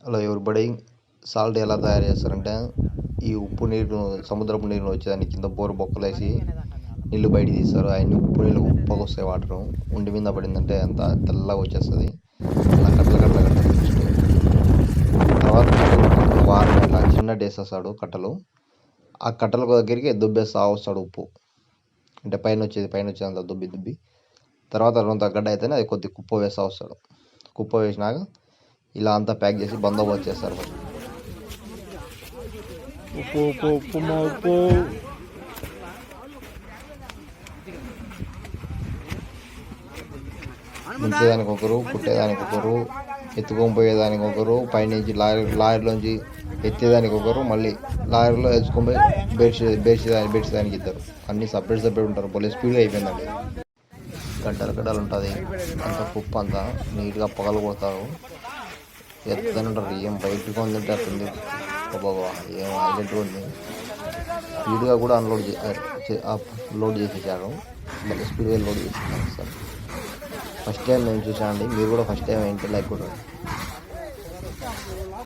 అలా everybody salt ఎలా తయారు చేస్తారంటే ఈ ఉప్పు నీరు సముద్రపు నీరు వచ్చేదాన్ని కింద బోరు బొక్కలేసి నీళ్ళు బయటికి తీస్తారు. అవన్నీ ఉప్పు నీళ్ళు ఉప్పగా వస్తాయి. వాటర్ ఒంటి మీద పడిందంటే అంత తెల్లగా వచ్చేస్తుంది. అలా కట్టలు కట్టలు కట్టాలి ఫస్ట్. తర్వాత వారం ఇట్లా చిన్న వేసేస్తాడు కట్టలు. ఆ కట్టల దగ్గరికి దుబ్బేస్తా వస్తాడు ఉప్పు. అంటే పైన వచ్చేదంత దుబ్బి దుబ్బి తర్వాత రొంత గడ్డ అయితేనే అది కొద్ది కుప్ప వేస్తూ వస్తాడు. కుప్ప వేసినాక ఇలా అంతా ప్యాక్ చేసి బందోబస్తు చేస్తారు. ఉప్పు ఉప్పు ఉప్పు మా ఉప్పు ముంచేదానికి ఒకరు, కుట్టేదానికి ఒకరు, ఎత్తుకొని పోయేదానికి ఒకరు, పైనుంచి లారీలోంచి ఎత్తేదానికి ఒకరు, మళ్ళీ లారీలో ఎత్తుకొని పోయి బెడ్చేదానికి ఇద్దరు. అన్నీ సపరేట్ ఉంటారు. భలే స్పీడ్గా అయిపోయిందండి. గడ్డలు ఉంటుంది. అంత కుప్ప అంతా నీట్గా పగలు కొడతారు. ఎత్తని ఉంటారు. ఏం బయటకు ఉందంటే అట్టుంది. బాబా ఏం హైలైట్గా ఉంది. స్పీడ్గా కూడా లోడ్ చేసేసారు. మళ్ళీ స్పీడ్గా లోడ్ చేసేసారు సార్. ఫస్ట్ టైం నేను చూసానండి. మీరు కూడా ఫస్ట్ టైం ఏంటి లైక్ కూడా